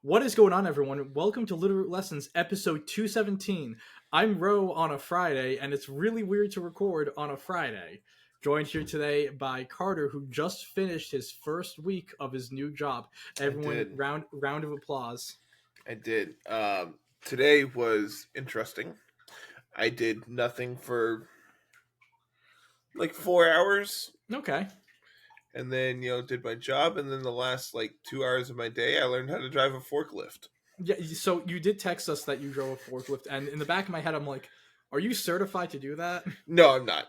What is going on, everyone? Welcome to Littleroot Lessons, episode 217. I'm Ro on a Friday, and it's really weird to record on a Friday. Joined here today by Carter, who just finished his first week of his new job. Everyone, did. round of applause. I did. Today was interesting. I did nothing for like 4 hours, Okay. and then did my job, and then the last like 2 hours of my day, I learned how to drive a forklift. Yeah. So you did text us that you drove a forklift, and in the back of my head, I'm like, "Are you certified to do that?" No, I'm not,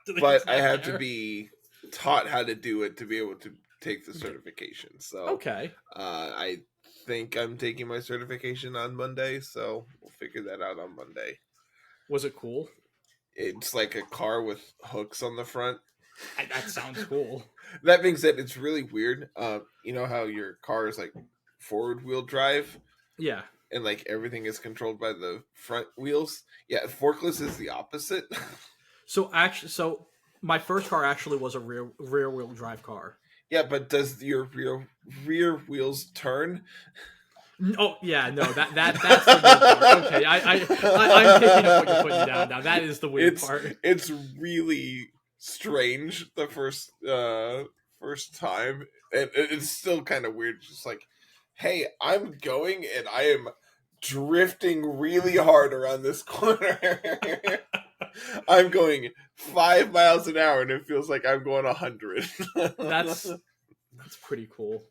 It's but I not have to there. be taught how to do it to be able to take the certification. So, Okay. I think I'm taking my certification on Monday. So we'll figure that out on Monday. Was it cool? It's like a car with hooks on the front. That sounds cool. That being said, it's really weird. You know how your car is like forward wheel drive Yeah. and like everything is controlled by the front wheels? Yeah, forklifts is the opposite. So my first car actually was a rear wheel drive car. Yeah, but does your rear wheels turn? Oh yeah, no, that's the weird part. Okay, I'm picking up what you're putting down now. That is the weird it's part. it's really strange the first time, and it's still kind of weird. Just like, hey, I'm going and I am drifting really hard around this corner. I'm going 5 miles an hour, and it feels like I'm going 100. That's pretty cool.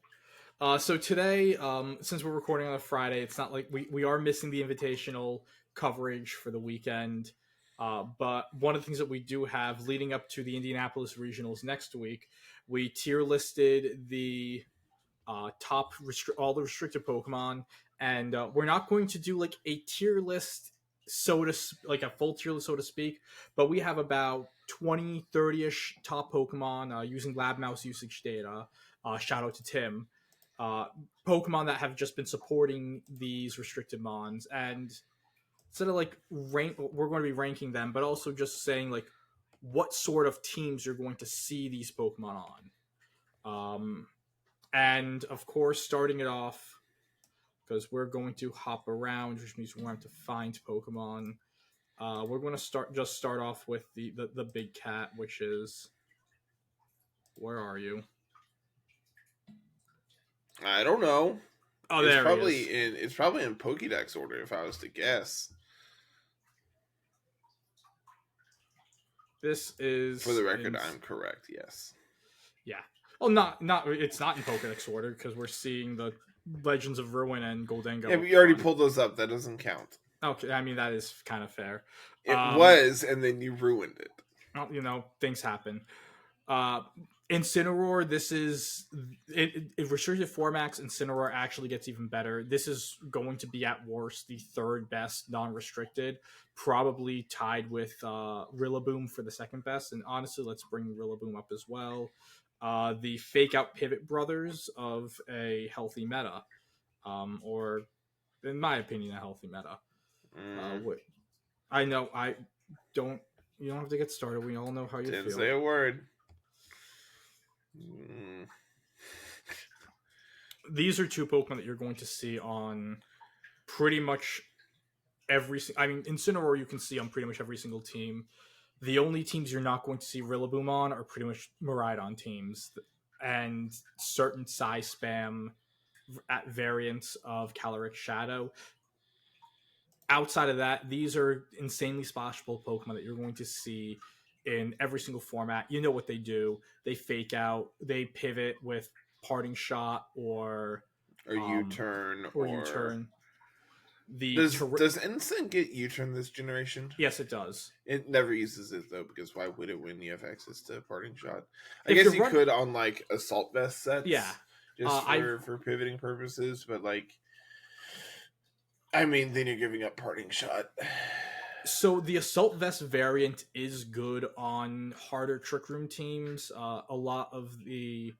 So today, since we're recording on a Friday, it's not like we are missing the invitational coverage for the weekend. But one of the things that we do have leading up to the Indianapolis Regionals next week, we tier listed the all the restricted Pokemon, and we're not going to do like a tier list, like a full tier list, so to speak, but we have about 20, 30-ish top Pokemon using Lab Mouse usage data. Shout out to Tim. Uh, Pokemon that have just been supporting these restricted mons, and instead of like we're going to be ranking them, but also just saying like what sort of teams you're going to see these Pokemon on. And of course, starting it off, because we're going to hop around, which means we're going to have to find Pokemon. We're going to start off with the big cat, which is, where are you? I don't know. Oh, there he is. It's probably in Pokédex order if I was to guess. This is, For the record, I'm correct. Yes. yeah. Well, not it's not in Pokedex order because we're seeing the Legends of Ruin and Goldengo. Yeah, but you already pulled those up. That doesn't count. Okay, I mean that is kind of fair. It was, and then you ruined it. Things happen. Incineroar, this is it restricted formats. Incineroar actually gets even better. This is going to be at worst the third best non-restricted, probably tied with Rillaboom for the second best. And honestly, let's bring Rillaboom up as well. The fake out pivot brothers of a healthy meta, or in my opinion, a healthy meta. I know I don't. You don't have to get started. We all know how you Didn't feel. say a word. These are two Pokemon that you're going to see on pretty much Incineroar you can see on pretty much every single team. The only teams you're not going to see Rillaboom on are pretty much Miraidon teams and certain size spam at variants of Calyrex Shadow. Outside of that, these are insanely splashable Pokemon that you're going to see in every single format. You know what they do. They fake out, they pivot with Parting Shot or U-turn or U-turn. Does Instant get U-turn this generation? Yes, it does. It never uses it though, because why would it when you have access to Parting Shot? I guess you could on like Assault Vest sets, yeah, just for pivoting purposes. But like, I mean, then you're giving up Parting Shot. So the Assault Vest variant is good on harder Trick Room teams. A lot of the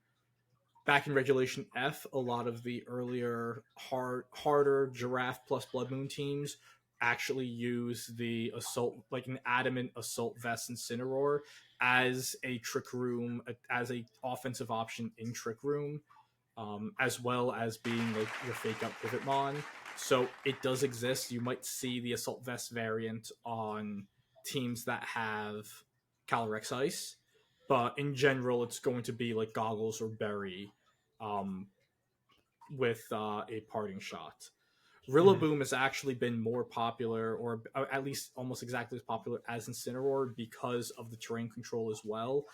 back in Regulation F, a lot of the earlier harder Giraffe plus Blood Moon teams actually use the Assault, like an Adamant Assault Vest Incineroar as a Trick Room, as a offensive option in Trick Room. as well as being like your fake up Pivotmon. So it does exist. You might see the Assault Vest variant on teams that have Calyrex Ice, but in general, it's going to be like Goggles or Berry um, with a parting shot. Rillaboom has actually been more popular, or at least almost exactly as popular as Incineroar because of the terrain control as well.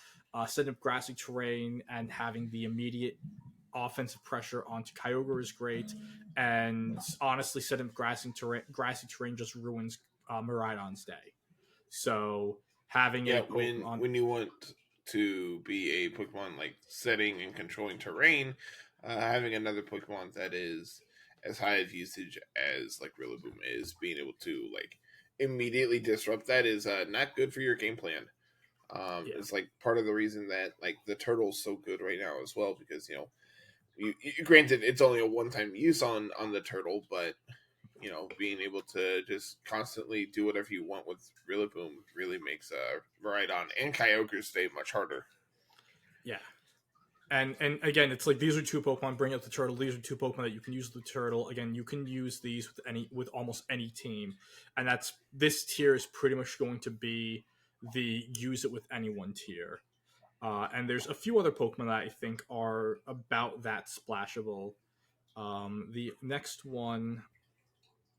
Setting up grassy terrain and having the immediate offensive pressure onto Kyogre is great, and honestly, setting up grassy terrain just ruins Miraidon's day. So having Yeah, a Pokemon, when you want to be a Pokemon like setting and controlling terrain, having another Pokemon that is as high of usage as like Rillaboom is, being able to like immediately disrupt that is not good for your game plan. yeah, It's like part of the reason that like the turtle's so good right now as well, because granted it's only a one time use on the turtle, but being able to just constantly do whatever you want with Rillaboom really makes Miraidon and Kyogre stay much harder. yeah. And again, it's like these are two Pokemon. Bring up the turtle. These are two Pokemon that you can use the turtle. Again, you can use these with almost any team, and that's this tier is pretty much going to be the use it with anyone tier. And there's a few other Pokemon that I think are about that splashable. The next one,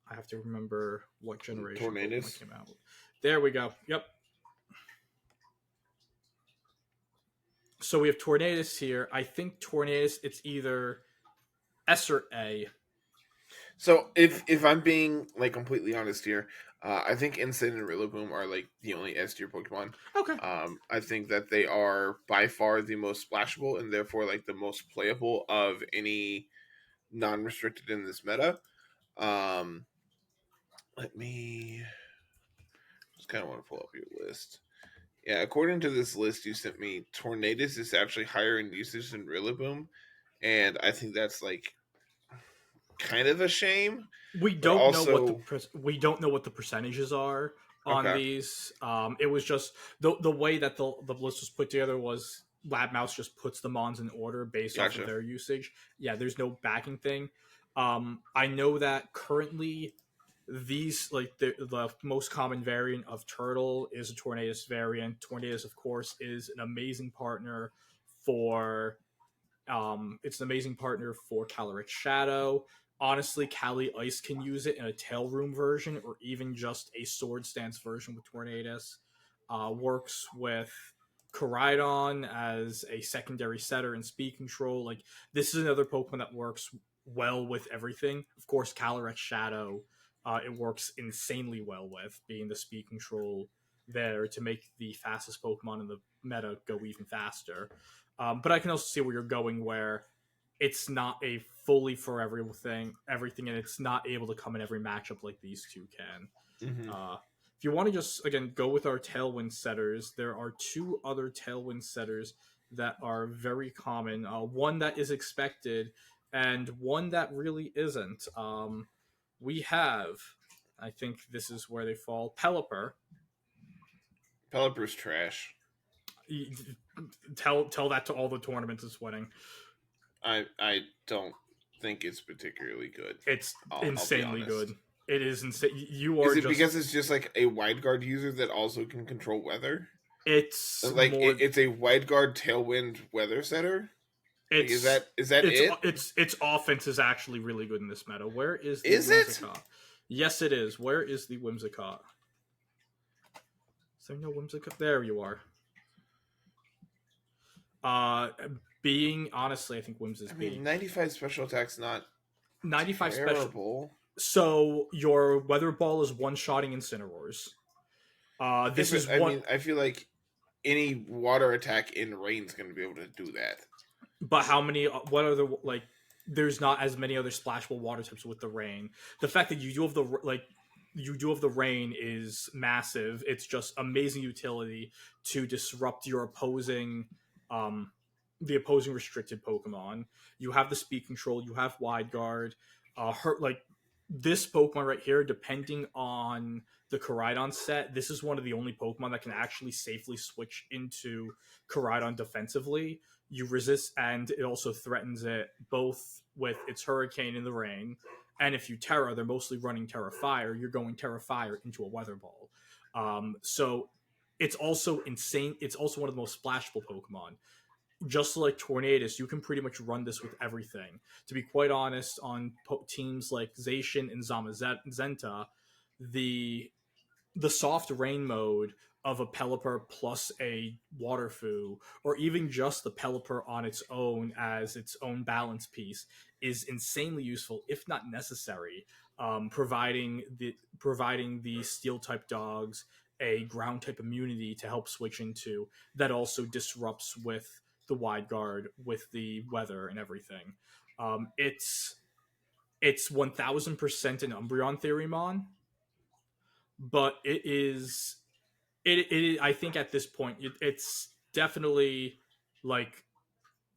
I have to remember what generation Pokemon Tornadus. came out. There we go. Yep. So we have Tornadus here. I think Tornadus, it's either S or A. So if I'm being like completely honest here, I think Insane and Rillaboom are like the only S tier Pokemon. Okay. I think that they are by far the most splashable and therefore like the most playable of any non-restricted in this meta. Um, Let me just kind of want to pull up your list. Yeah, according to this list you sent me, Tornadus is actually higher in usage than Rillaboom, and I think that's like kind of a shame. We But don't know what also, we don't know what the percentages are on okay, these. It was just the way that the list was put together was Labmouse just puts the mons in order based off of gotcha. their usage. Yeah, there's no backing thing. I know that currently these like the most common variant of turtle is a Tornadus variant. Tornadus, of course, is an amazing partner for it's an amazing partner for Calyrex Shadow. Honestly, Cali Ice can use it in a Tail Room version or even just a Sword Stance version with Tornadus. Works with Koraidon as a secondary setter and speed control. Like, this is another Pokemon that works well with everything. Of course, Calyrex Shadow, it works insanely well with, being the speed control there to make the fastest Pokemon in the meta go even faster. But I can also see where you're going, where it's not a fully for everything, and it's not able to come in every matchup like these two can. Hmm. If you want to just again go with our Tailwind setters, there are two other Tailwind setters that are very common. One that is expected, and one that really isn't. We have, I think this is where they fall. Pelipper. Pelipper's trash. Tell that to all the tournaments it's winning. I don't think it's particularly good. It's I'll be insanely honest. good. It is insane. You Is are it just. because it's just like a wide guard user that also can control weather? It's Like more. it's a wide guard tailwind weather setter. Like, It's is that it? its offense is actually really good in this meta. Where is the Is it? Whimsicott? Yes, it is. Where is the Whimsicott? Is there no Whimsicott? There you are. Uh, being honestly, I think Whims is I B. mean, 95 special attack's not 95 special. terrible. So your Weather Ball is one-shotting Incineroars. Yeah, This but is I one. mean, I feel like any water attack in rain's going to be able to do that. But how many? What are the like? There's not as many other splashable water types with the rain. The fact that you do have the rain is massive. It's just amazing utility to disrupt your opposing, um, the opposing restricted Pokemon. You have the speed control. You have wide guard. Hurt like this Pokemon right here. Depending on the Koraidon set, this is one of the only Pokemon that can actually safely switch into Koraidon defensively. you resist, and it also threatens it both with its Hurricane in the rain, and if you Terra, they're mostly running Terra Fire. You're going Terra Fire into a Weather Ball. So it's also insane. It's also one of the most splashable Pokemon. Just like Tornadus, you can pretty much run this with everything. To be quite honest, on teams like Zacian and Zamazenta, the soft rain mode of a Pelipper plus a Waterfoo, or even just the Pelipper on its own as its own balance piece, is insanely useful, if not necessary. Providing the Steel type dogs a ground type immunity to help switch into, that also disrupts with the wide guard, with the weather and everything. It's 1000% an Umbreon Theorymon, but it is I think at this point it's definitely like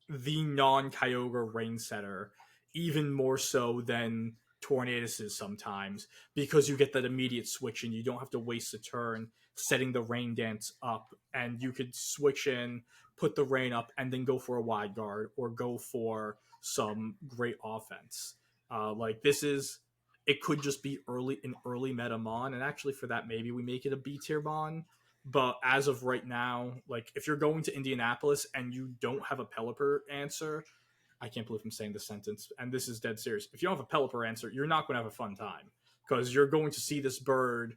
the non-Kyogre rain setter, even more so than Tornadus is sometimes, because you get that immediate switch and you don't have to waste a turn setting the rain dance up, and you could switch in, put the rain up, and then go for a wide guard or go for some great offense. Like this is, it could just be early meta mon, and actually for that maybe we make it a B tier mon. But as of right now, like if you're going to Indianapolis and you don't have a Pelipper answer, I can't believe I'm saying this sentence, and this is dead serious. If you don't have a Pelipper answer, you're not going to have a fun time, because you're going to see this bird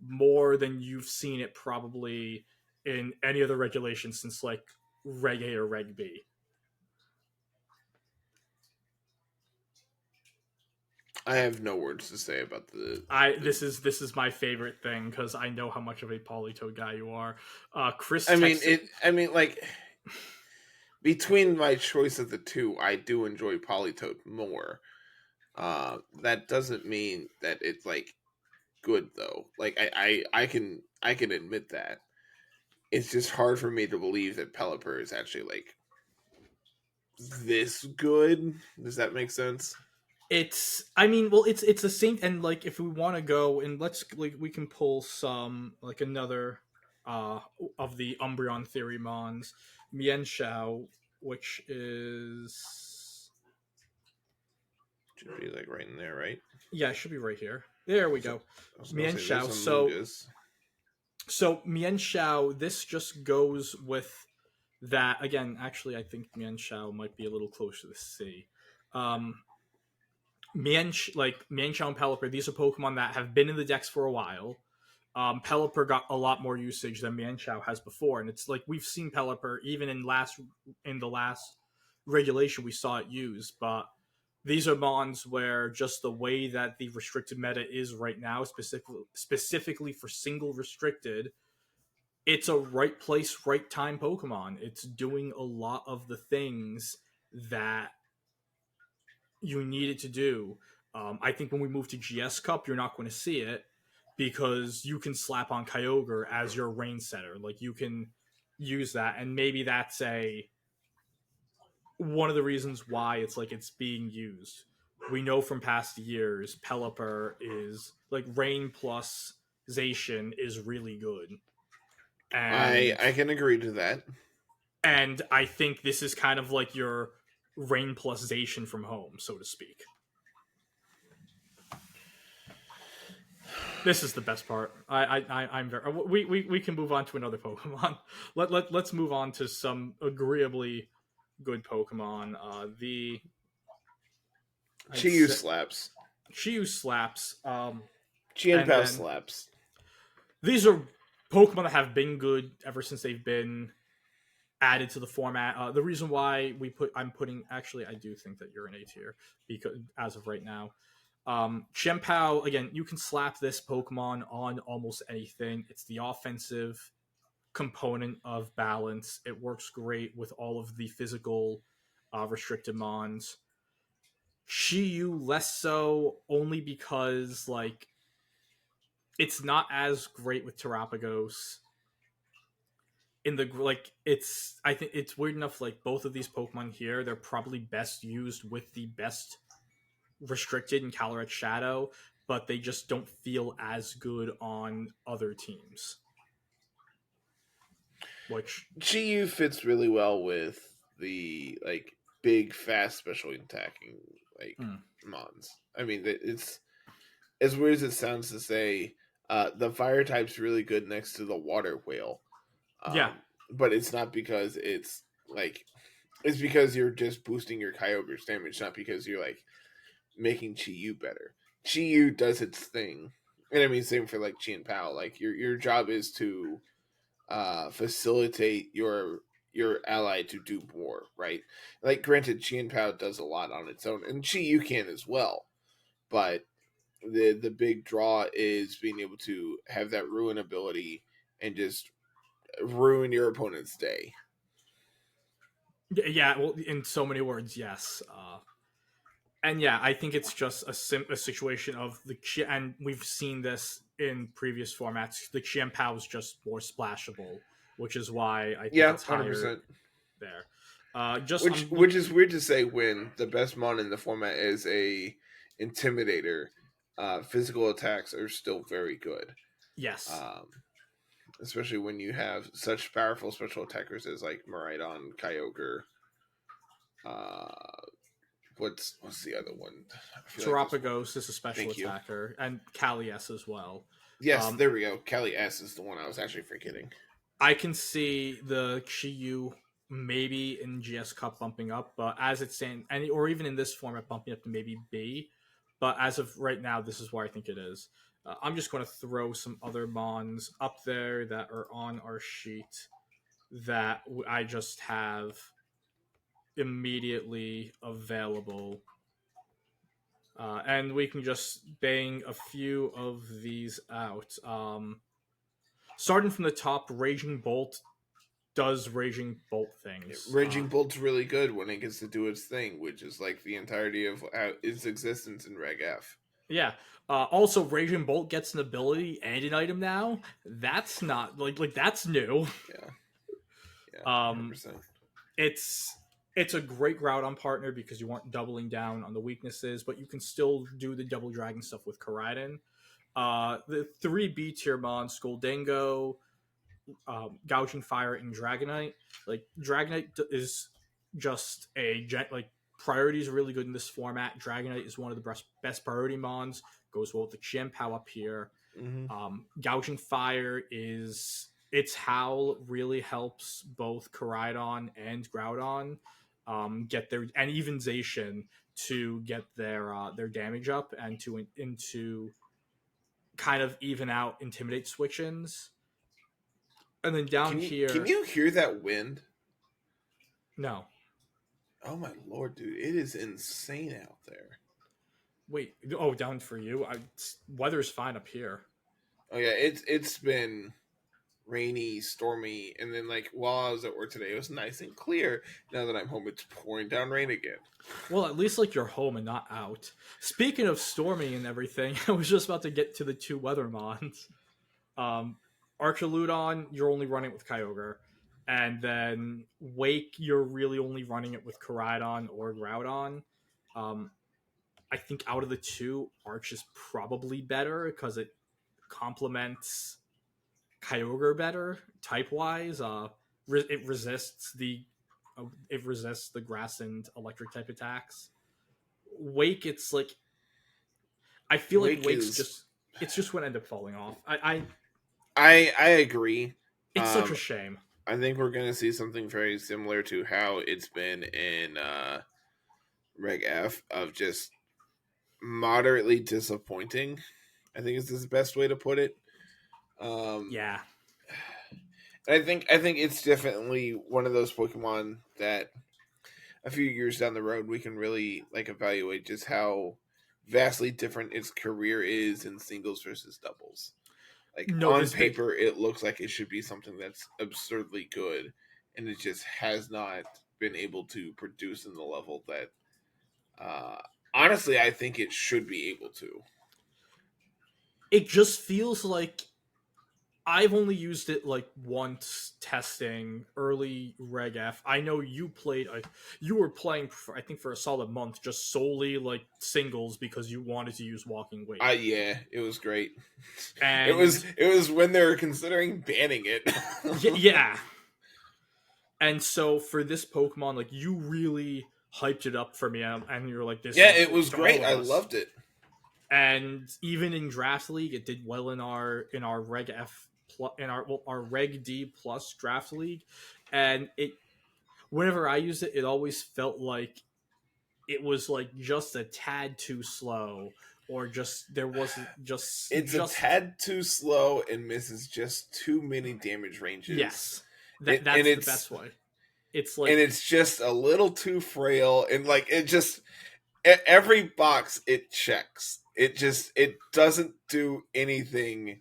more than you've seen it probably in any other regulation since like Reg A or Reg B. I have no words to say about This is my favorite thing, because I know how much of a Politoed guy you are. Chris, like between my choice of the two, I do enjoy Politoed more. That doesn't mean that it's like good though. Like I can admit that. It's just hard for me to believe that Pelipper is actually like this good. Does that make sense? It's it's the same, and like if we want to go and let's like we can pull some like another of the Umbreon Theorymons, Mienshao, which is Should be like right in there, right? yeah, it should be right here. There we go. Mienshao. Mungus. So Mienshao, this just goes with that again. Actually, I think Mienshao might be a little closer to C. Mienshao and Pelipper, these are Pokemon that have been in the decks for a while. Pelipper got a lot more usage than Mienshao has before, and it's like we've seen Pelipper even in the last regulation we saw it used, but these are mons where just the way that the restricted meta is right now, specifically for single restricted, it's a right place, right time Pokemon. It's doing a lot of the things that you need it to do. I think when we move to GS Cup, you're not going to see it, because you can slap on Kyogre as your rain setter. Like you can use that, and maybe that's one of the reasons why it's being used. We know from past years, Pelipper is like rain plus Zacian is really good, and I can agree to that. And I think this is kind of like your rain plus Zacian from home, so to speak. This is the best part. I'm very. We can move on to another Pokemon. Let's move on to some agreeably good Pokemon. The Chiyu slaps. Chiyu slaps. Chien-Pao slaps. These are Pokemon that have been good ever since they've been added to the format. The reason why I do think that you're an A tier, because as of right now. Chien-Pao, again, you can slap this Pokemon on almost anything. It's the offensive component of balance. It works great with all of the physical restricted mons. Chiyu less so, only because like it's not as great with Terapagos. In the I think it's weird enough. Like both of these Pokemon here, they're probably best used with the best restricted in Calyrex Shadow, but they just don't feel as good on other teams. Which Chiyu fits really well with the like big fast special attacking like Hmm. mons. I mean, it's as weird as it sounds to say. The fire type's really good next to the water whale, Yeah. but it's not because it's like it's because you're just boosting your Kyogre's damage, not because you're like making Chi-Yu better. Chi-Yu does its thing, and I mean same for like Chi and Pao. Like your job is to facilitate your ally to do more, right? Like granted, Chi and Pao does a lot on its own, and Chi-Yu can as well, but the big draw is being able to have that ruin ability and just ruin your opponent's day. Yeah, well, in so many words, yes. And yeah, I think it's just a situation of and we've seen this in previous formats. The Qianpao is just more splashable, which is why I think Yeah, it's 100%. higher there. Just Which I'm which looking. is weird to say when the best mon in the format is a intimidator. Physical attacks are still very good, Yes. um, especially when you have such powerful special attackers as like Miraidon, Kyogre. Uh, what's the other one? I feel like there's one. Terapagos is a special Thank you. attacker, and Kalias as well. Yes, Um, there we go. Kelly S is the one I was actually forgetting. I can see the Qiyu maybe in GS Cup bumping up, but as it's saying, or even in this format bumping up to maybe B. But as of right now, this is where I think it is. I'm just going to throw some other Mons up there that are on our sheet that I just have immediately available. And we can just bang a few of these out. Starting from the top, Raging Bolt does Raging Bolt things. Raging Bolt's really good when it gets to do its thing, which is like the entirety of its existence in Reg F. Yeah. Also, Raging Bolt gets an ability and an item now. That's not like that's new. Yeah, yeah, Um, 100%. it's it's a great Groudon partner because you aren't doubling down on the weaknesses, but you can still do the double dragon stuff with Koraidon. The three B tier mons, Skoldango, Gouging Fire, and Dragonite. Like Dragonite is just like priority is really good in this format. Dragonite is one of the best priority mons. Goes well with the Qianpao up here. Mm-hmm. Gouging Fire is its howl really helps both Koraidon and Groudon get their and even Zacian to get their damage up and to into kind of even out intimidate switch-ins. And then down Can here, you hear that wind? no. Oh my lord, dude, it is insane out there. Wait, oh, down for you. Weather's fine up here. Oh yeah, it's been rainy, stormy, and then like while I was at work today, it was nice and clear. Now that I'm home, it's pouring down rain again. Well, at least like you're home and not out. Speaking of stormy and everything, I was just about to get to the two weather mons. Um, Archaludon, you're only running it with Kyogre. And then Wake, you're really only running it with Koraidon or Groudon. Um, I think out of the two, Arch is probably better because it complements Kyogre better type wise. It resists the grass and electric type attacks. Wake, it's like I feel like Wake Wake's is. just it's just gonna end up falling off. I I agree. it's such a shame. I think we're gonna see something very similar to how it's been in Reg F of just moderately disappointing. I think is the best way to put it. Yeah. I think it's definitely one of those Pokemon that a few years down the road we can really like evaluate just how vastly different its career is in singles versus doubles. Like No, on this bit paper, it looks like it should be something that's absurdly good, and it just has not been able to produce in the level that, uh, honestly, I think it should be able to. it just feels like I've only used it like once testing early Reg F. I know you were playing for, I think for a solid month just solely like singles because you wanted to use Walking Wake. Yeah, it was great. And It was when they were considering banning it. yeah. And so for this Pokemon, like you really hyped it up for me, and you're like, "This Yeah, is it was to all great. of I us." loved it. And even in Draft League, it did well in our Reg F our Reg D plus Draft League, and it whenever I used it, it always felt like it was like just a tad too slow, or just there wasn't It's a just tad too slow and misses just too many damage ranges. yes, It, and that's the it's best way. It's and like it's just a little too frail, and like it just every box it checks. It doesn't do anything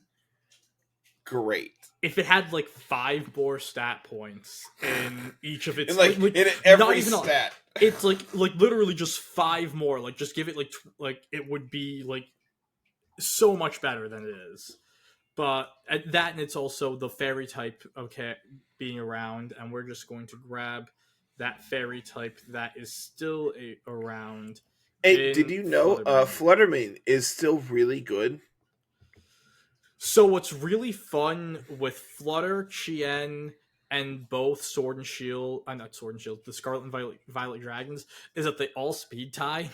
great. if it had like 5 more stat points in each of And its like in not every even all, stat. it's like literally just 5 more, like just give it like it would be like so much better than it is. But at that, and it's also the fairy type, okay, being around, and we're just going to grab that fairy type that is still around Hey, did in you know Fluttermane. Fluttermane is still really good? So what's really fun with Flutter, Chien, and both Sword and Shield, not Sword and Shield, the Scarlet and Violet Dragons, is that they all speed tie.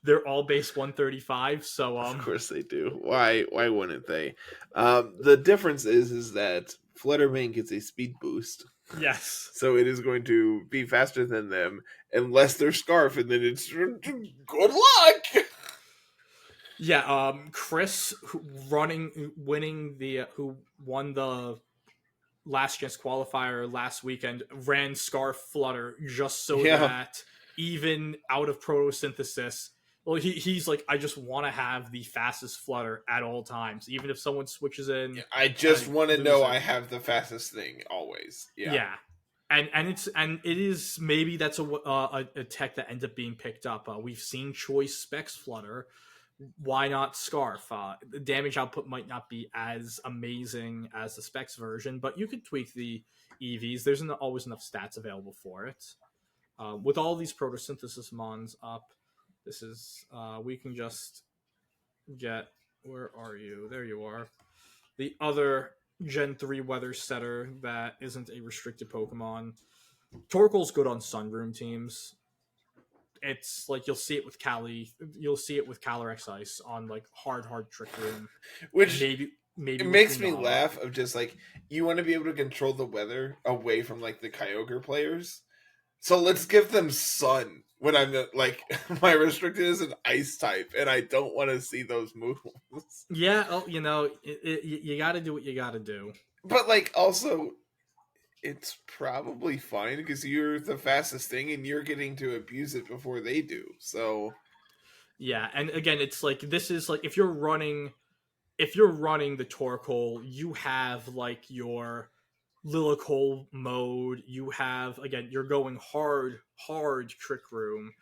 They're all base 135, so Of course they do. Why wouldn't they? The difference is that Fluttermane gets a speed boost, yes. so it is going to be faster than them unless they're Scarf, and then it's good luck. Yeah, Chris winning the who won the last chance qualifier last weekend ran Scarf Flutter just so Yeah, that even out of photosynthesis, well, he's like, I just want to have the fastest Flutter at all times, even if someone switches in I and just I want to lose know it. I have the fastest thing always. Yeah. Yeah, and it is maybe that's a tech that ends up being picked up. We've seen Choice Specs Flutter. Why not Scarf? The damage output might not be as amazing as the Specs version, but you could tweak the EVs. There's always enough stats available for it. With all these photosynthesis mons up, this is we can just get, where are you? There you are. The other Gen 3 weather setter that isn't a restricted Pokemon. Torkoal's good on Sunroom teams. It's like you'll see it with Calyrex Ice on like hard Trick Room. Which Maybe it with makes me Lunala. laugh of just like you want to be able to control the weather away from like the Kyogre players. So let's give them sun when I'm like my restricted is an ice type and I don't want to see those moves. Yeah, oh, you got to do what you got to do. But like also it's probably fine because you're the fastest thing and you're getting to abuse it before they do. So Yeah, and again, it's like this is like if you're running the Torkoal, you have like your Littleroot mode. You have, again, you're going hard Trick Room.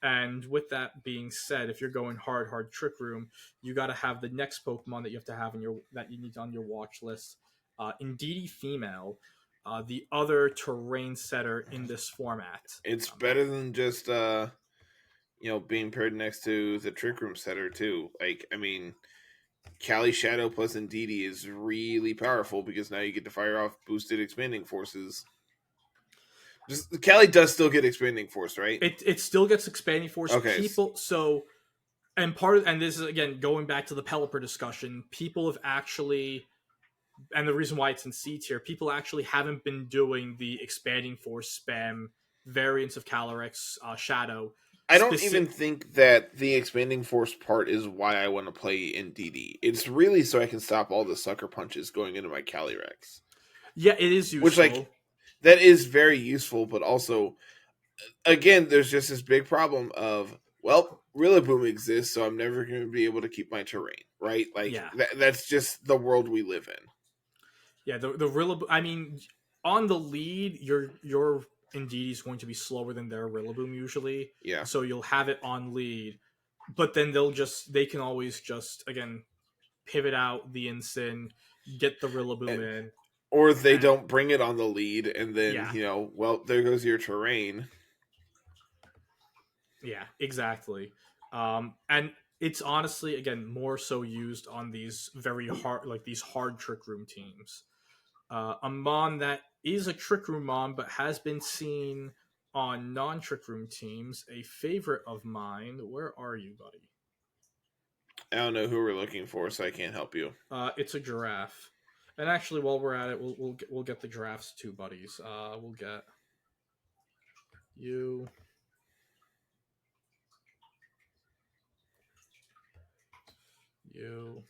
And with that being said, if you're going hard Trick Room, you got to have the next Pokemon that you have to have in your that you need on your watch list. Indeedee Female, the other terrain setter in this format. it's better than just being paired next to the Trick Room setter too. Like I mean Cali Shadow plus Indeedee is really powerful because now you get to fire off boosted expanding forces. Just Cali does still get expanding force, right? It still gets expanding force. Okay. People so and this is again going back to the Pelipper discussion. People have actually, and the reason why it's in C tier, people actually haven't been doing the expanding force spam variants of Calyrex Shadow. I don't even think that the expanding force part is why I want to play in DD. It's really so I can stop all the sucker punches going into my Calyrex. Yeah, it is useful. Which, like, that is very useful, but also, again, there's just this big problem of, well, Rillaboom exists, so I'm never going to be able to keep my terrain, right? Like, yeah. That's just the world we live in. Yeah, the Rillaboom, I mean, on the lead, your Indeedee is going to be slower than their Rillaboom usually. Yeah. So you'll have it on lead, but then they can always just, again, pivot out the Incin, get the Rillaboom in. Or they don't bring it on the lead, and then, yeah. Well, there goes your terrain. Yeah, exactly. And it's honestly, again, more so used on these very hard, like these hard Trick Room teams. A Mon that is a Trick Room Mon, but has been seen on non-Trick Room teams. A favorite of mine. Where are you, buddy? I don't know who we're looking for, so I can't help you. It's a giraffe. And actually, while we're at it, we'll get the giraffes too, buddies. We'll get you, you,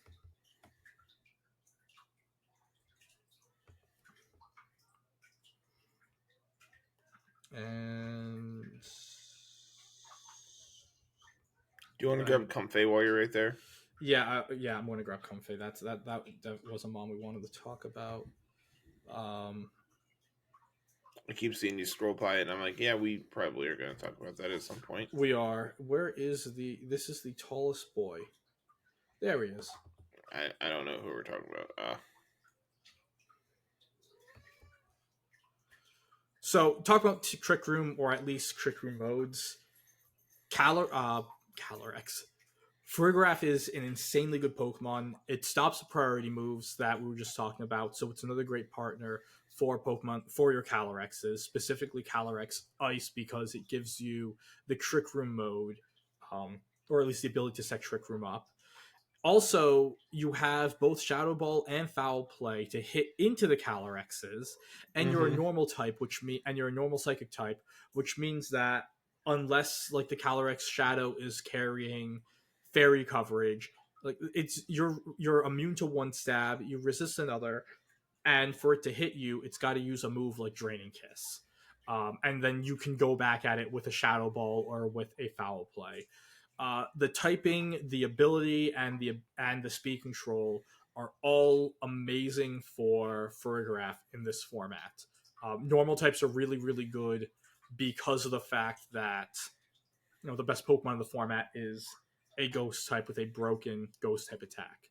and Do you want to grab Comfey while you're right there? yeah, I'm going to grab Comfey. That was a mom we wanted to talk about. I keep seeing you scroll by it, and I'm like, yeah, we probably are going to talk about that at some point. We are. Where is this is the tallest boy. There he is. I don't know who we're talking about. So, talk about Trick Room, or at least Trick Room modes. Calyrex. Farigiraf is an insanely good Pokemon. It stops the priority moves that we were just talking about, so it's another great partner for Pokemon, for your Calyrexes, specifically Calyrex Ice, because it gives you the Trick Room mode, or at least the ability to set Trick Room up. Also, you have both Shadow Ball and Foul Play to hit into the Calyrexes, and you're a normal type, and you're a normal Psychic type, which means that unless like the Calyrex Shadow is carrying Fairy coverage, like you're immune to one stab, you resist another, and for it to hit you, it's got to use a move like Draining Kiss, and then you can go back at it with a Shadow Ball or with a Foul Play. The typing, the ability, and the speed control are all amazing for Farigiraf in this format. Normal types are really, really good because of the fact that the best Pokemon in the format is a Ghost type with a broken Ghost type attack.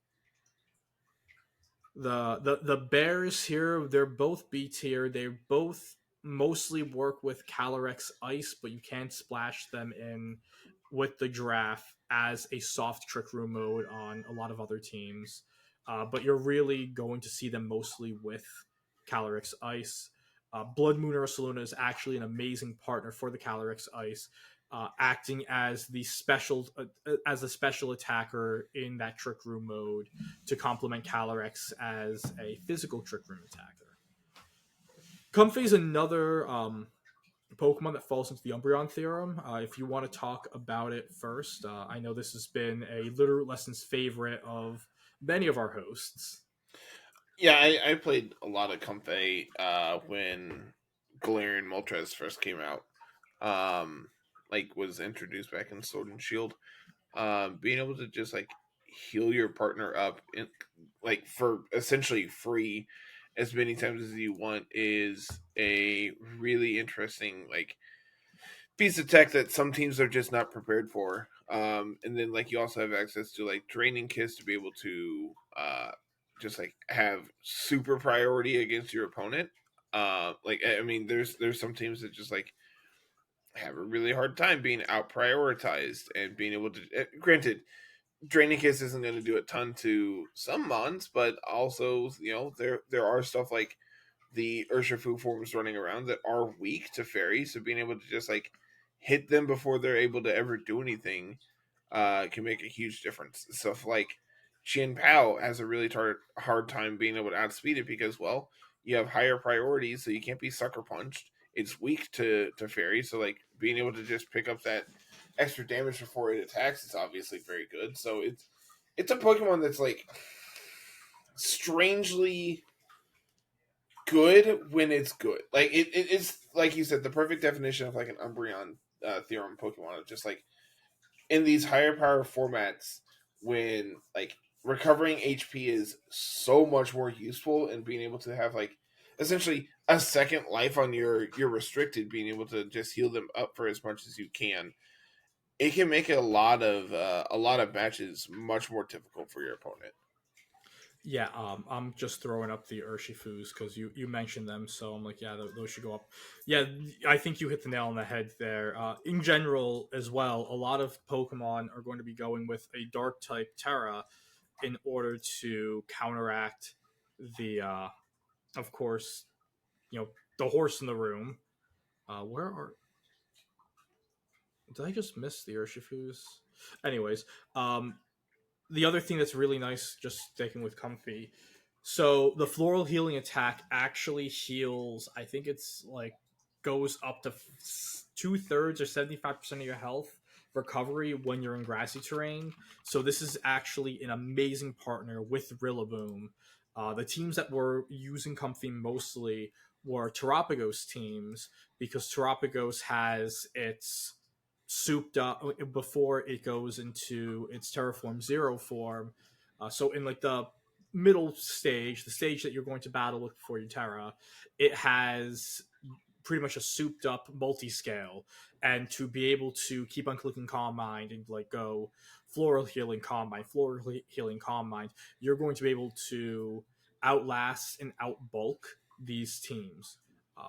The bears here, they're both B tier. They both mostly work with Calyrex Ice, but you can splash them in with the giraffe as a soft Trick Room mode on a lot of other teams. But you're really going to see them mostly with Calyrex Ice. Blood Moon Ursaluna is actually an amazing partner for the Calyrex Ice, acting as the special attacker in that Trick Room mode to complement Calyrex as a physical Trick Room attacker. Comfey is another Pokemon that falls into the Umbreon theorem. If you want to talk about it first, I know this has been a Littleroot Lessons favorite of many of our hosts. Yeah, I played a lot of Comfey when Galarian Moltres first came out. Was introduced back in Sword and Shield. Being able to just heal your partner up in for essentially free as many times as you want is a really interesting piece of tech that some teams are just not prepared for. And then you also have access to Draining Kiss to be able to just have super priority against your opponent. There's some teams that just have a really hard time being out prioritized and being able to. Granted, Draining Kiss isn't going to do a ton to some mons, but also there are stuff like the Urshifu forms running around that are weak to fairy, so being able to just hit them before they're able to ever do anything can make a huge difference. So if Chien Pao has a really hard time being able to outspeed it because you have higher priorities, so you can't be sucker punched. It's weak to fairy, so being able to just pick up that extra damage before it attacks is obviously very good. So it's a Pokemon that's strangely good when it's good. It's like you said, the perfect definition of an Umbreon theorem Pokemon. Just in these higher power formats, when recovering HP is so much more useful, and being able to have essentially a second life on your restricted, being able to just heal them up for as much as you can, it can make a lot of matches much more difficult for your opponent. Yeah, I'm just throwing up the Urshifus because you mentioned them, so I'm like, yeah, those should go up. Yeah, I think you hit the nail on the head there. In general, as well, a lot of Pokemon are going to be going with a Dark type Terra in order to counteract the of course, the horse in the room. Where are did I just miss the Urshifus? Anyways, um, the other thing that's really nice, just sticking with Comfy, so the floral healing attack actually heals. I think it's like goes up to 2/3 or 75% of your health recovery when you're in grassy terrain. So this is actually an amazing partner with Rillaboom. The teams that were using Comfy mostly were Terapagos teams because Terapagos has its souped up before it goes into its Terraform Zero form. So in like the middle stage, the stage that you're going to battle with before you Terra, it has pretty much a souped up multi-scale, and to be able to keep on clicking Calm Mind and like go floral healing Calm Mind, floral healing Calm Mind, you're going to be able to outlast and outbulk these teams.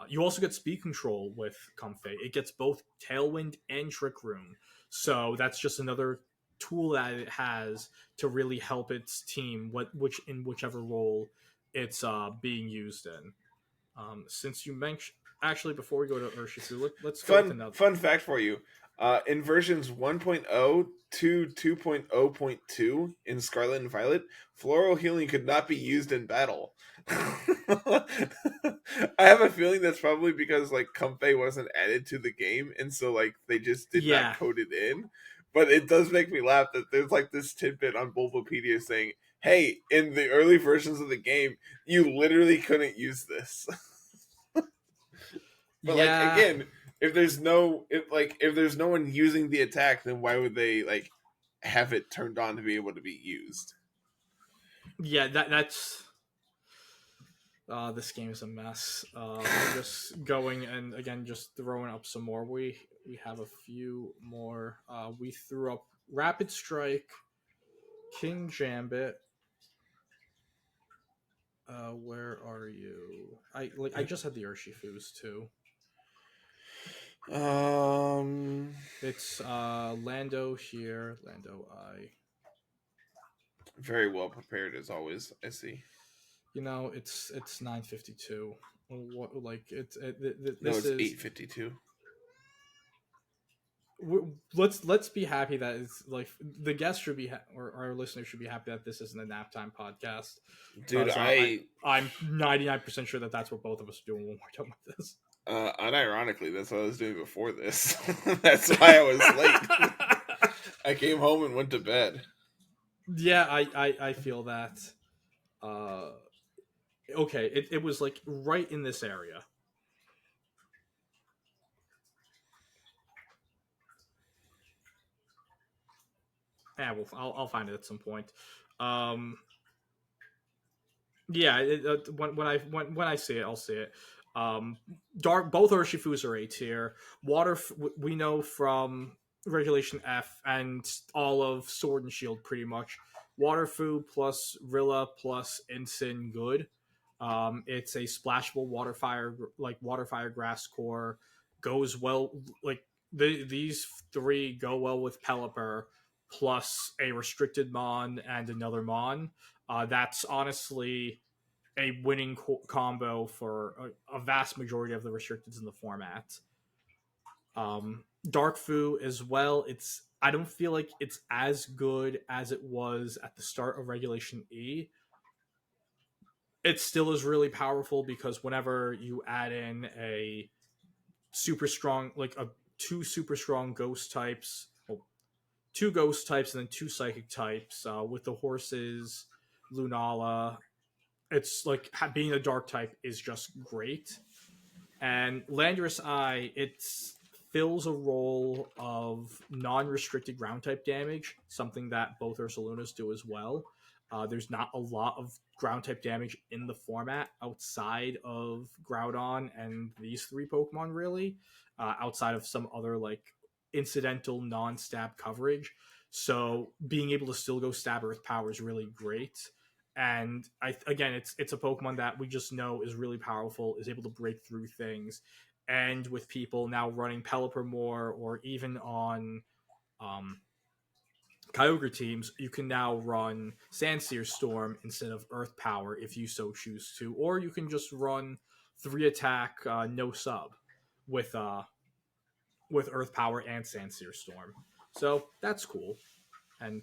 You also get speed control with Comfey. It gets both Tailwind and Trick Room, so that's just another tool that it has to really help its team, which in whichever role it's being used in. Since you mentioned, actually, before we go to Urshifu, let's go with another. Fun fact for you. In versions 1.0 to 2.0.2 in Scarlet and Violet, floral healing could not be used in battle. I have a feeling that's probably because like Comfey wasn't added to the game, and so like they just did not code it in. But it does make me laugh that there's like this tidbit on Bulbapedia saying, "Hey, in the early versions of the game, you literally couldn't use this." But like again, if there's no one using the attack, then why would they like have it turned on to be able to be used? Yeah, that's this game is a mess. We're just going and again just throwing up some more. We have a few more. We threw up Rapid Strike, King Jambit. Where are you? I just had the Urshifus too. It's Lando here. Lando I. Very well prepared as always. I see. It's 9:52. What like No, this it's is 8:52. let's be happy that it's like the guest should be or our listeners should be happy that this isn't a nap time podcast. Dude, I'm 99% sure that that's what both of us are doing when we're done with this. Unironically, that's what I was doing before this. That's why I was late. I came home and went to bed. Yeah, I feel that. Okay, it was like right in this area. Yeah, I'll find it at some point. Yeah, when I see it, I'll see it. Dark both Urshifus are A tier. Water we know from Regulation F and all of Sword and Shield pretty much. Waterfu plus Rilla plus Ensign good. It's a splashable water fire grass core, goes well like these three go well with Pelipper plus a restricted Mon and another Mon. That's honestly a winning combo for a vast majority of the restricteds in the format. Dark Fu as well. I don't feel like it's as good as it was at the start of Regulation E. It still is really powerful because whenever you add in a super strong, like a two super strong ghost types, well, two ghost types and then two psychic types with the horses, Lunala, it's like being a dark type is just great. And Landorus Eye, it fills a role of non-restricted ground type damage, something that both Ursalunas do as well. There's not a lot of ground type damage in the format outside of Groudon and these three Pokemon, really, outside of some other like incidental non-stab coverage. So being able to still go stab Earth power is really great. And again, it's a Pokemon that we just know is really powerful, is able to break through things, and with people now running Pelipper more, or even on Kyogre teams, you can now run Sandsear Storm instead of Earth Power if you so choose to, or you can just run 3 attack, no sub with Earth Power and Sandsear Storm. So that's cool. And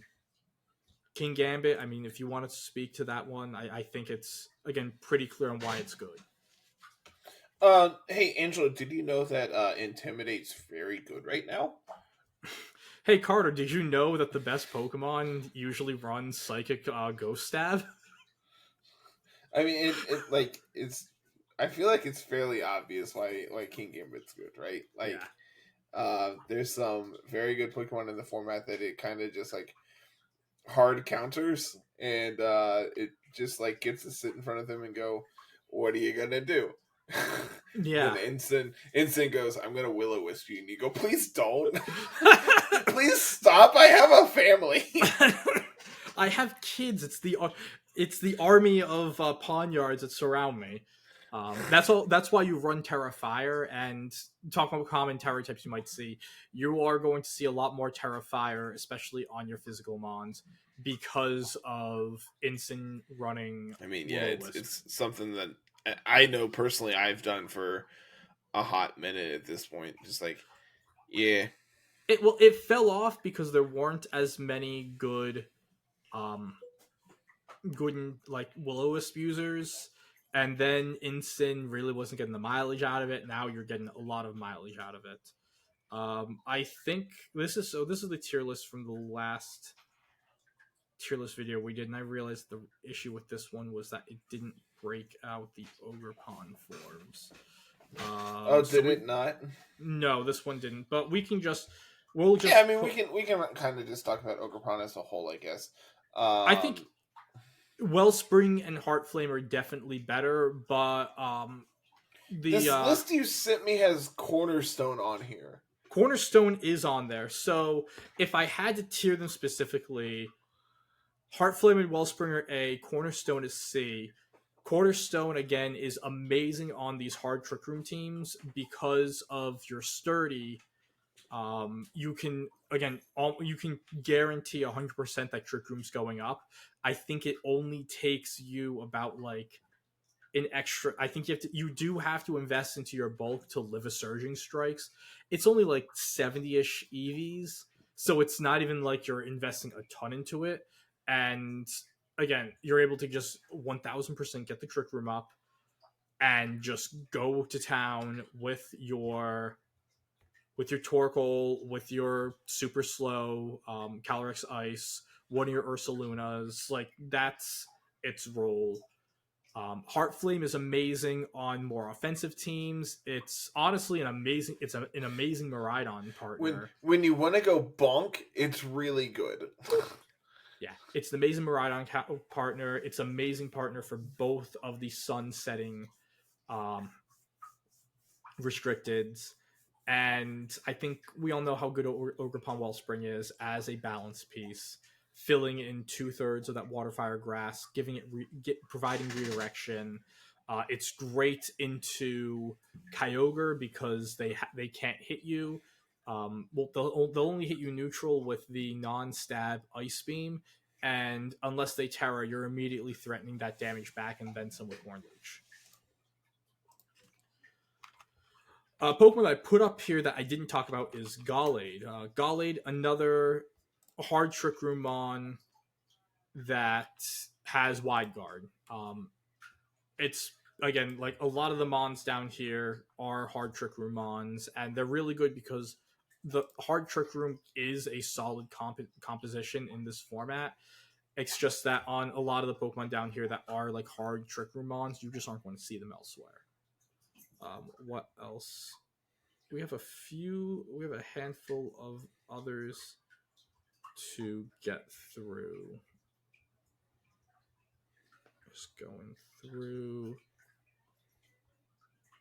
King Gambit, I mean, if you wanted to speak to that one, I think it's, again, pretty clear on why it's good. Hey Angela, did you know that Intimidate's very good right now? Hey Carter, did you know that the best Pokemon usually runs Psychic Ghost Stab? I mean, it's. I feel like it's fairly obvious why King Gambit's good, right? Like, there's some very good Pokemon in the format that it kind of just like hard counters, and it just like gets to sit in front of him and go, "What are you gonna do?" Yeah. Then instant goes, "I'm gonna Will-O-Wisp you," and you go, "Please don't, please stop. I have a family." I have kids. It's the army of Pawnyards that surround me. That's all. That's why you run Terra Fire. And talking about common Terra types you might see, you are going to see a lot more Terra Fire, especially on your physical mons, because of instant running. I mean, yeah, it's something that I know personally I've done for a hot minute at this point. Just like, yeah. It fell off because there weren't as many good like Will-O-Wisp users, and then Insyn really wasn't getting the mileage out of it. Now you're getting a lot of mileage out of it. I think this is the tier list from the last tier list video we did, and I realized the issue with this one was that it didn't break out the Ogerpon forms. Did it not? No, this one didn't. But we'll just. Yeah, I mean, we can kind of just talk about Ogerpon as a whole, I guess. I think Wellspring and Heartflame are definitely better, but this list you sent me has Cornerstone on here. Cornerstone is on there. So if I had to tier them specifically, Heartflame and Wellspring are A, Cornerstone is C. Cornerstone, again, is amazing on these hard Trick Room teams because of your sturdy. You can guarantee 100% that Trick Room's going up. I think it only takes you about like an extra. I think you do have to invest into your bulk to live a Surging Strikes. It's only like 70-ish EVs, so it's not even like you're investing a ton into it. And again, you're able to just 1000% get the Trick Room up and just go to town with your Torkoal, with your super slow Calyrex Ice, one of your Ursalunas. Like, that's its role. Heartflame is amazing on more offensive teams. It's honestly an amazing Miraidon partner. When you want to go bonk, it's really good. Yeah, it's the amazing Miraidon partner. It's amazing partner for both of the sun setting restricteds. And I think we all know how good Ogerpon Wellspring is as a balance piece, filling in 2/3 of that Water Fire Grass, giving it providing redirection. It's great into Kyogre because they can't hit you. They'll only hit you neutral with the non-stab Ice Beam, and unless they Terra, you're immediately threatening that damage back and then some with Horn Leech. Pokemon that I put up here that I didn't talk about is Gallade. Gallade, another hard Trick Room Mon that has Wide Guard. It's, again, like a lot of the Mons down here are hard Trick Room Mons, and they're really good because the hard Trick Room is a solid composition in this format. It's just that on a lot of the Pokemon down here that are like hard Trick Room Mons, you just aren't going to see them elsewhere. What else? We have a handful of others to get through. Just going through.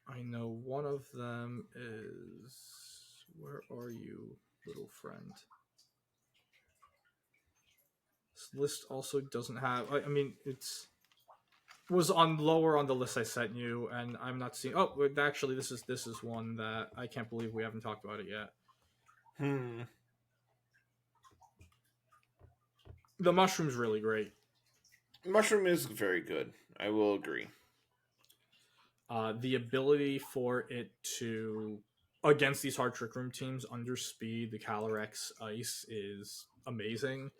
I know one of them is... Where are you, little friend? This list also doesn't have... I mean, was lower on the list I sent you, and I'm not seeing. Oh, actually, this is one that I can't believe we haven't talked about it yet. The mushroom's really great. Mushroom is very good. I will agree. The ability for it to against these hard trick room teams under speed, the Calyrex Ice is amazing.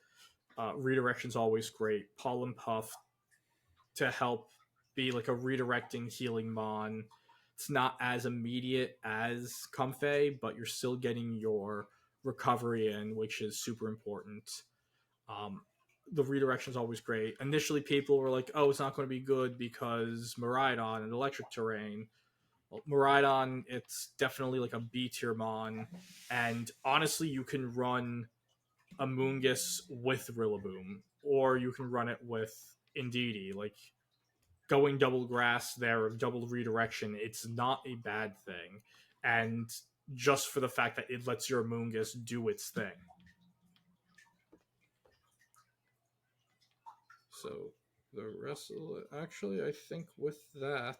Redirection's always great. Pollen Puff to help be like a redirecting healing mon. It's not as immediate as Comfey, but you're still getting your recovery in, which is super important. Um, the redirection is always great. Initially, people were like, "Oh, it's not going to be good because Miraidon and electric terrain." Well, Miraidon, it's definitely like a B tier mon, and honestly, you can run a Moongus with Rillaboom, or you can run it with Indeedee. Like going double grass there, double redirection, it's not a bad thing. And just for the fact that it lets your Moongus do its thing. So the rest of it, actually, I think with that,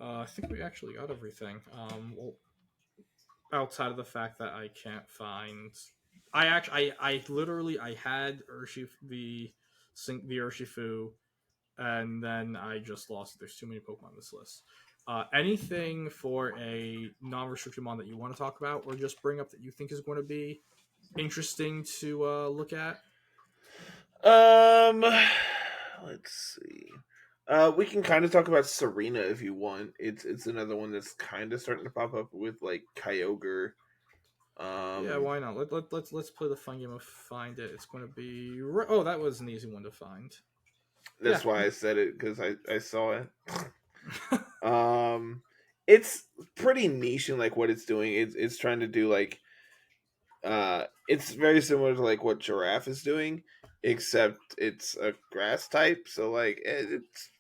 I think we actually got everything. Well, outside of the fact that I can't find, I literally, I had the Urshifu, and then I just lost it. There's too many Pokemon on this list. Anything for a non-restricted mon that you want to talk about, or just bring up that you think is going to be interesting to look at? Um, let's see. We can kind of talk about Serena if you want. It's another one that's kind of starting to pop up with like Kyogre. Yeah, why not? Let's play the fun game of find it. It's going to be oh, that was an easy one to find. Yeah. That's why I said it because I saw it. It's pretty niche in like what it's doing. It's trying to do like it's very similar to like what Giraffe is doing, except it's a grass type. So like it's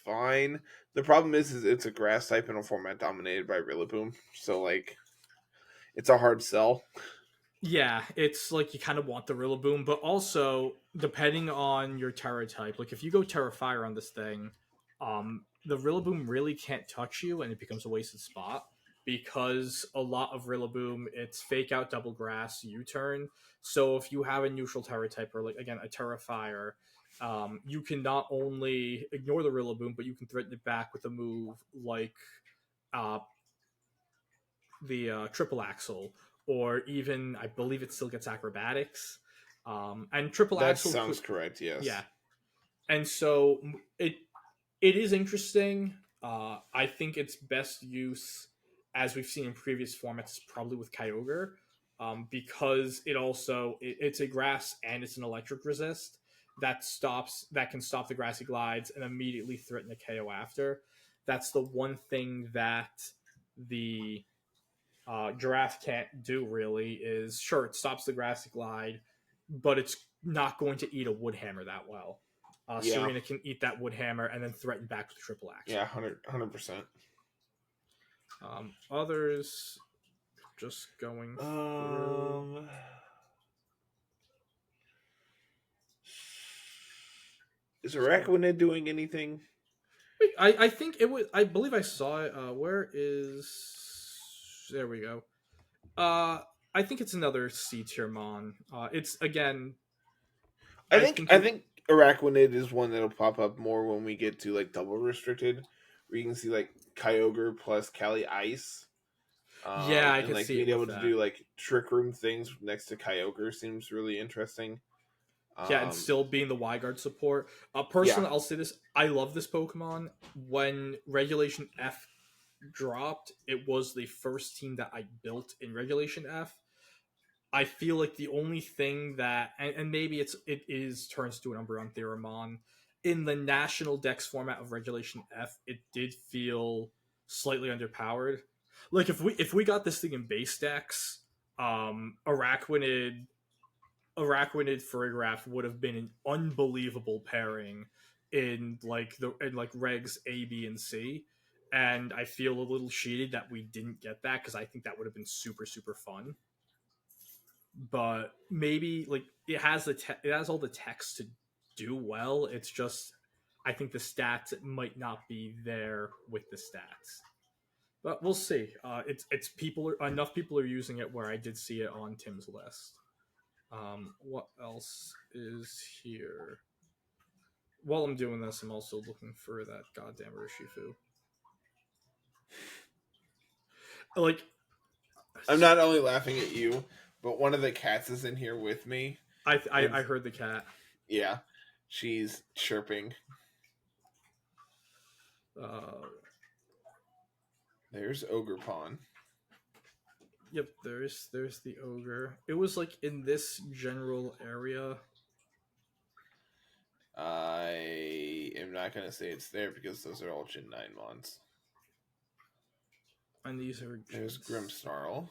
fine. The problem is it's a grass type in a format dominated by Rillaboom. So like it's a hard sell. Yeah, it's like you kind of want the Rillaboom, but also depending on your Terra type, like if you go Terra Fire on this thing, the Rillaboom really can't touch you, and it becomes a wasted spot because a lot of Rillaboom it's fake out double grass U turn. So if you have a neutral Terra type or like again a Terra Fire, you can not only ignore the Rillaboom, but you can threaten it back with a move like uh, the triple axle, or even I believe it still gets acrobatics. And triple That axle, sounds correct. yeah. Yes. And so it is interesting. I think its best use, as we've seen in previous formats, is probably with Kyogre, because it's a grass and it's an electric resist that can stop the grassy glides and immediately threaten a KO after. That's the one thing that the Giraffe can't do really is sure it stops the grassy glide, but it's not going to eat a wood hammer that well. Yeah. Serena can eat that wood hammer and then threaten back with triple axle. Yeah. 100%. Others just going through. Is Araquanid doing anything? Wait, I think it was. I believe I saw it. Where is? There we go. I think it's another C tier mon. It's again. I I think think I you. think Araquanid is one that'll pop up more when we get to like double restricted, where you can see like Kyogre plus Cali Ice. Yeah, I And could like see it being with able to that. do like trick room things next to Kyogre seems really interesting. Yeah, and Um, still being the Y-Guard support. yeah, Personally, I'll say this. I love this Pokemon. When Regulation F dropped, it was the first team that I built in Regulation F. I feel like the only thing that, and maybe it is turns to an Umbreon Theramon, in the national dex format of Regulation F, it did feel slightly underpowered. Like if we got this thing in base decks, Araquanid Farigiraf would have been an unbelievable pairing in like Regs A, B, and C. And I feel a little cheated that we didn't get that because I think that would have been super super fun. But maybe like it has all the text to do well. It's just I think the stats might not be there with the stats. But we'll see. It's people are enough people are using it where I did see it on Tim's list. What else is here? While I'm doing this, I'm also looking for that goddamn Urshifu. Like, I'm not only laughing at you, but one of the cats is in here with me. I heard the cat. Yeah, she's chirping. Uh, There's Ogre Pawn. Yep, there's the ogre. It was like in this general area. I am not going to say it's there because those are all Gen 9 mons. And these are There's Grimmsnarl.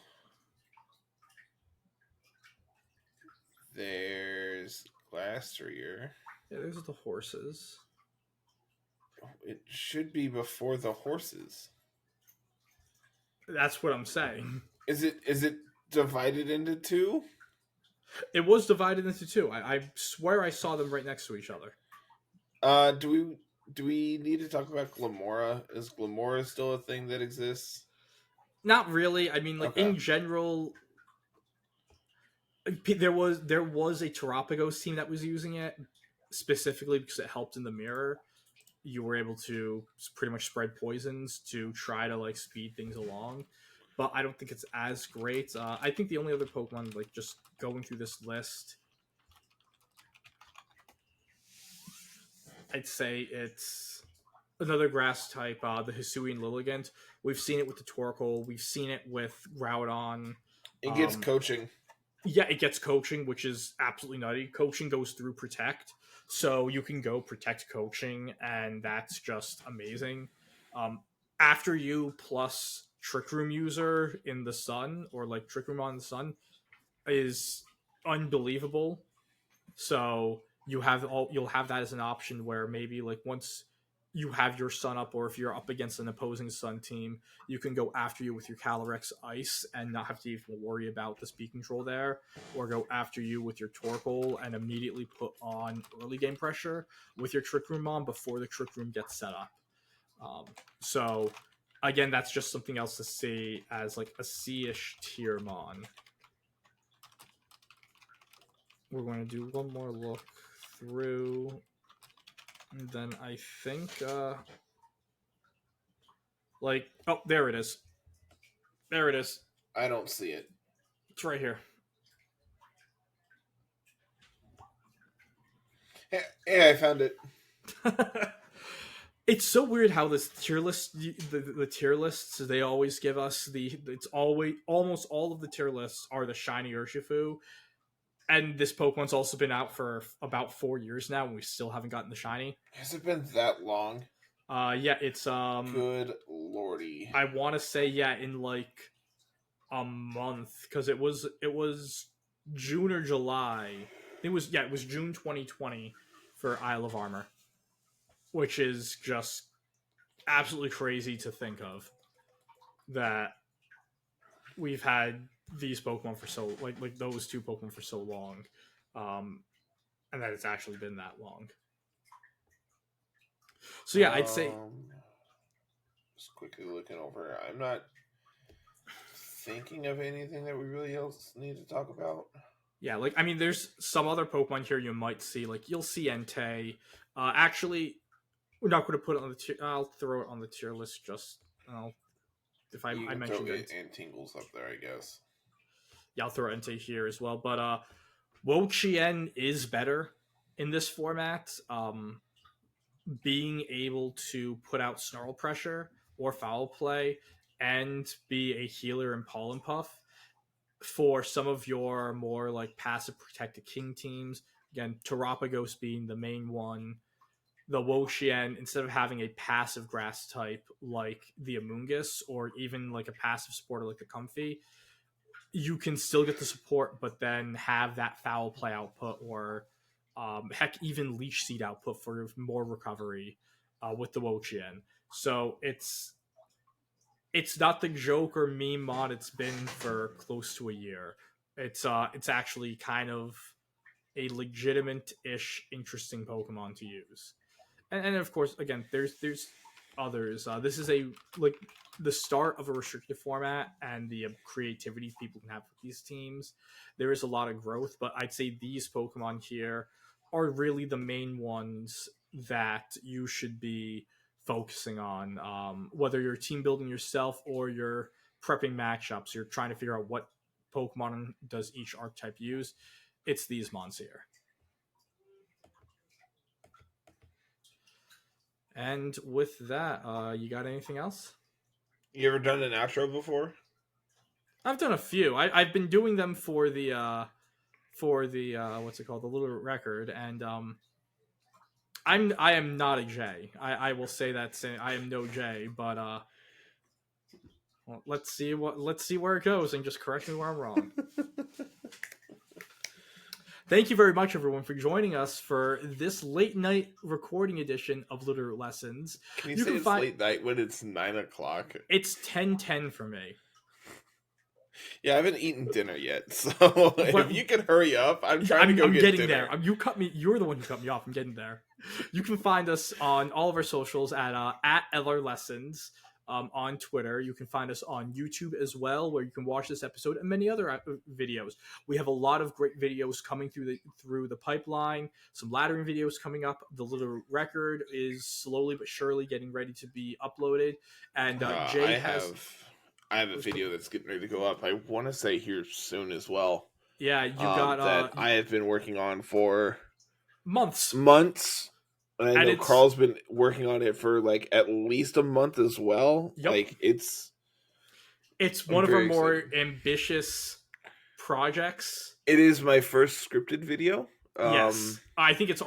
There's Glastrier. Yeah, there's the horses. It should be before the horses. That's what I'm saying. Is it divided into two? It was divided into two. I swear I saw them right next to each other. Do we need to talk about Glamora? Is Glamora still a thing that exists? Not really. I mean, like Okay. in general, there was a Terapagos team that was using it specifically because it helped in the mirror. You were able to pretty much spread poisons to try to like speed things along, but I don't think it's as great. I think the only other Pokemon, like just going through this list, I'd say it's another grass type, the Hisuian Lilligant. We've seen it with the Torkoal. We've seen it with Groudon. It gets coaching. Yeah, it gets coaching, which is absolutely nutty. Coaching goes through Protect, so you can go Protect Coaching, and that's just amazing. After you plus Trick Room user in the Sun, or like Trick Room on the Sun, is unbelievable. So you'll have that as an option where maybe like once you have your Sun up, or if you're up against an opposing Sun team, you can go after you with your Calyrex Ice and not have to even worry about the speed control there, or go after you with your Torkoal and immediately put on early game pressure with your Trick Room on before the Trick Room gets set up. So again, that's just something else to see as like a C-ish tier mon. We're going to do one more look through, and then I think like, oh, there it is. There it is. I don't see it. It's right here. Hey, I found it. It's so weird how this tier list, the tier lists, they always give us it's always, almost all of the tier lists are the shiny Urshifu, and this Pokemon's also been out for about 4 years now, and we still haven't gotten the shiny. Has it been that long? Yeah, it's Good lordy. I want to say in like a month, because it was June or July. It was June 2020 for Isle of Armor, which is just absolutely crazy to think of, that we've had these Pokemon for so like those two Pokemon for so long, and that it's actually been that long. So yeah, I'd say just quickly looking over. I'm not thinking of anything that we really else need to talk about. Yeah, like I mean, there's some other Pokemon here you might see. Like you'll see Entei. Actually, we're not going to put it on the tier. I'll throw it on the tier list. Just if I mentioned it, and Tingles up there, I guess. Yeah, I'll throw Entei here as well. But Wo-Chien is better in this format. Being able to put out Snarl Pressure or Foul Play and be a healer in Pollen Puff for some of your more like passive Protected King teams. Again, Terapagos being the main one. The Wo-Chien, instead of having a passive grass type like the Amoonguss, or even like a passive supporter like the Comfey, you can still get the support, but then have that Foul Play output, or heck, even Leech Seed output for more recovery with the Wo-Chien. So it's not the joke or meme mod it's been for close to a year. It's actually kind of a legitimate-ish interesting Pokemon to use. And of course, again, there's others. This is the start of a restricted format and the creativity people can have with these teams. There is a lot of growth, but I'd say these Pokemon here are really the main ones that you should be focusing on. Whether you're team building yourself or you're prepping matchups, you're trying to figure out what Pokemon does each archetype use. It's these mons here. And with that, you got anything else? You ever done an outro before? I've done a few. I've been doing them for the what's it called, the Littleroot record, and I am not a J. I will say that I am no J, but well, let's see where it goes, and just correct me where I'm wrong. Thank you very much, everyone, for joining us for this late night recording edition of Littleroot Lessons. Can you say it's late night when it's 9 o'clock? It's 10:10 for me. Yeah, I haven't eaten dinner yet, so if you can hurry up, I'm trying to go get getting dinner. there. You cut me. You're the one who cut me off. I'm getting there. You can find us on all of our socials at LR Lessons. On Twitter. You can find us on YouTube as well, where you can watch this episode and many other videos. We have a lot of great videos coming through the pipeline. Some laddering videos coming up. The Littleroot record is slowly but surely getting ready to be uploaded. And Jay I have a video that's getting ready to go up. I want to say here soon as well. Yeah, you got that I have been working on for months. And I know Carl's been working on it for like at least a month as well. Yep. Like it's one of our more ambitious projects. It is my first scripted video. Yes, I think it's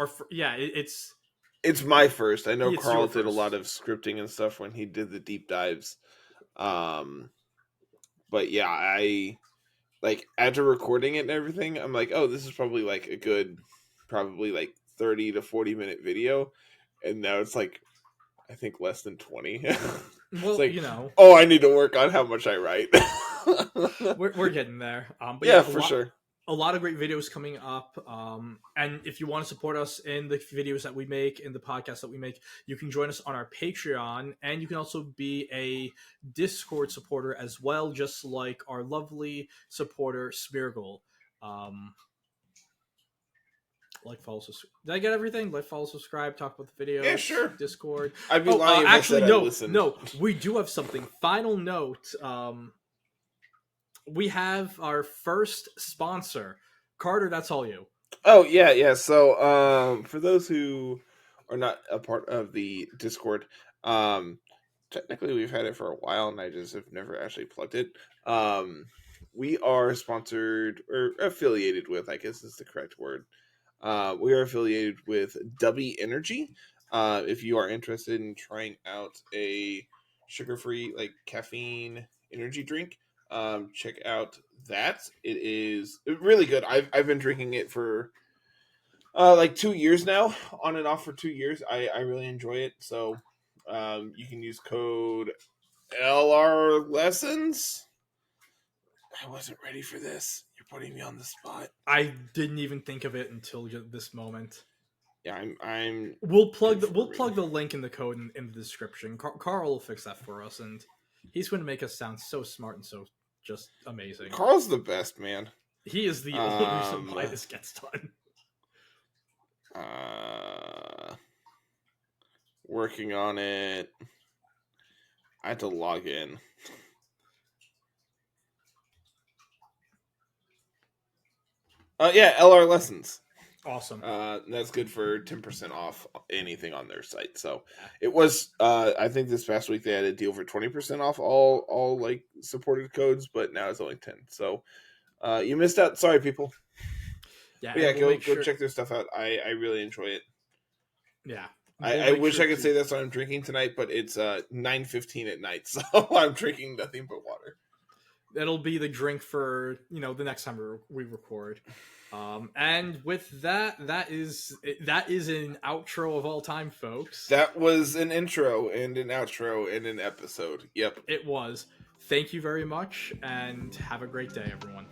it's my first. I know Carl did a lot of scripting and stuff when he did the deep dives. But yeah, I like after recording it and everything, I'm like, oh, this is probably like a good, probably like 30 to 40 minute video, and now it's like I think less than 20. Well, like, oh, I need to work on how much I write. we're getting there. But yeah, for sure. A lot of great videos coming up. And if you want to support us in the videos that we make, in the podcast that we make, you can join us on our Patreon, and you can also be a Discord supporter as well, just like our lovely supporter Smeargle. Like, follow, subscribe. Did I get everything? Like, follow, subscribe, talk about the video. Yeah, sure. Discord. I'd be lying if actually, I said no. We do have something. Final note. We have our first sponsor. Carter, that's all you. Oh, yeah. So, for those who are not a part of the Discord, technically we've had it for a while, and I just have never actually plugged it. We are sponsored, or affiliated with, I guess is the correct word. We are affiliated with Dubby Energy. If you are interested in trying out a sugar-free, like caffeine energy drink, check out that. It is really good. I've been drinking it for like 2 years now, on and off for 2 years. I really enjoy it. So you can use code LR Lessons. I wasn't ready for this. You're putting me on the spot. I didn't even think of it until this moment. Yeah, I'm. We'll plug the link in the code in the description. Carl will fix that for us, and he's going to make us sound so smart and so just amazing. Carl's the best, man. He is the only reason why this gets done. Working on it. I had to log in. Yeah, LR Lessons. Awesome. That's good for 10% off anything on their site. So it was, I think this past week they had a deal for 20% off all like supported codes, but now it's only 10. So you missed out. Sorry, people. Yeah, go check their stuff out. I really enjoy it. Yeah. I wish I could say that's what I'm drinking tonight, but it's 9:15 at night, so I'm drinking nothing but water. That'll be the drink for the next time we record. And with that is an outro of all time, folks. That was an intro and an outro and an episode. Yep, it was. Thank you very much, and have a great day, everyone.